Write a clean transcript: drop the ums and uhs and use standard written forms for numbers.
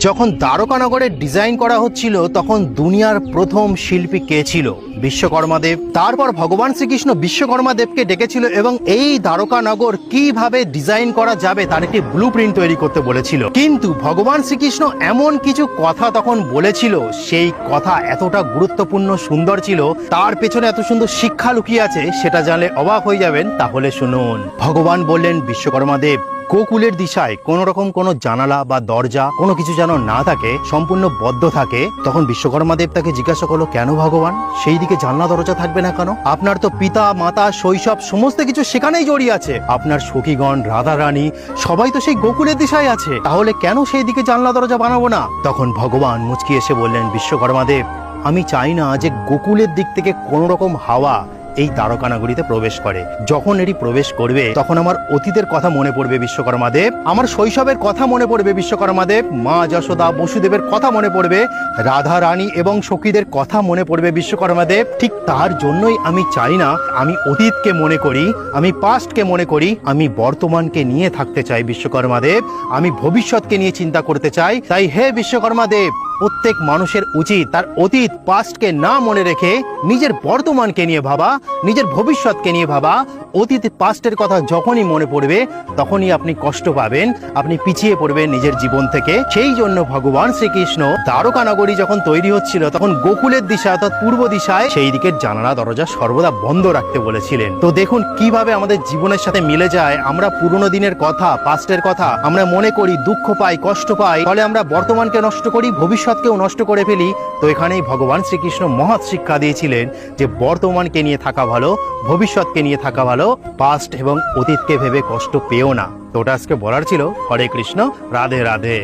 যখন দ্বারকানগরের ডিজাইন করা হচ্ছিল তখন দুনিয়ার প্রথম শিল্পী কে ছিল? বিশ্বকর্মাদেব। তারপর ভগবান শ্রীকৃষ্ণ বিশ্বকর্মাদেবকে ডেকেছিল এবং এই দ্বারকানগর কিভাবে ডিজাইন করা যাবে তার একটি ব্লুপ্রিন্ট তৈরি করতে বলেছিল। কিন্তু ভগবান শ্রীকৃষ্ণ এমন কিছু কথা তখন বলেছিল, সেই কথা এতটা গুরুত্বপূর্ণ সুন্দর ছিল, তার পেছনে এত সুন্দর শিক্ষা লুকিয়ে আছে, সেটা জানলে অবাক হয়ে যাবেন। তাহলে শুনুন। ভগবান বললেন, বিশ্বকর্মাদেব, গোকুলের দিশায় কোন রকম কোন জানালা বা দরজা কোনো কিছু যেন না থাকে, সম্পূর্ণ বদ্ধ থাকে। তখন বিশ্বকর্মাদেব তাকে জিজ্ঞাসা করলো, কেন ভগবান, সেই দিকে জানলা দরজা থাকবে না কেন? আপনার তো পিতা মাতা শৈশব সমস্ত কিছু সেখানেই জড়িয়ে আছে, আপনার সখীগণ রাধা রানী সবাই তো সেই গোকুলের দিশায় আছে, তাহলে কেন সেই দিকে জানলা দরজা বানাবো না? তখন ভগবান মুচকি এসে বললেন, বিশ্বকর্মাদেব, আমি চাই না যে গোকুলের দিক থেকে কোন রকম হাওয়া এই দ্বারকানগরীতে প্রবেশ করে। যখন এটি প্রবেশ করবে তখন আমার অতীতের কথা মনে পড়বে বিশ্বকর্মাদেব, আমার শৈশবের কথা মনে পড়বে বিশ্বকর্মাদেব, মা যশোদা বসুদেবের কথা মনে পড়বে, রাধা রানী এবং সখীদের কথা মনে পড়বে বিশ্বকর্মাদেব। ঠিক তার জন্যই আমি চাই না আমি অতীতকে মনে করি, আমি পাস্টকে মনে করি, আমি বর্তমানকে নিয়ে থাকতে চাই বিশ্বকর্মাদেব, আমি ভবিষ্যৎকে নিয়ে চিন্তা করতে চাই। তাই হে বিশ্বকর্মাদেব, প্রত্যেক মানুষের উচিত তার অতীত পাস্টকে না মনে রেখে নিজের বর্তমানকে নিয়ে ভাবা, নিজের ভবিষ্যৎকে নিয়ে ভাবা। অতীত পাস্টের কথা যখনই মনে পড়বে তখনই আপনি কষ্ট পাবেন, আপনি পিছিয়ে পড়বেন নিজের জীবন থেকে। সেই জন্য ভগবান শ্রীকৃষ্ণ দ্বারকানগরী যখন তৈরি হচ্ছিল তখন গোকুলের দিশা অর্থাৎ পূর্ব দিশায় সেই দিকের জানালা দরজা সর্বদা বন্ধ রাখতে বলেছিলেন। তো দেখুন কিভাবে আমাদের জীবনের সাথে মিলে যায়। আমরা পুরনো দিনের কথা, পাস্টের কথা আমরা মনে করি, দুঃখ পাই, কষ্ট পাই, ফলে আমরা বর্তমানকে নষ্ট করি, ভবিষ্যৎকেও নষ্ট করে ফেলি। তো এখানেই ভগবান শ্রীকৃষ্ণ মহৎ শিক্ষা দিয়েছিলেন যে বর্তমানকে নিয়ে থাকা ভালো, ভবিষ্যৎকে নিয়ে থাকা ভালো, পাস্ট এবং অতীতকে ভেবে কষ্ট পেও না। তো ওটা আজকে বলার ছিল। হরে কৃষ্ণ, রাধে রাধে।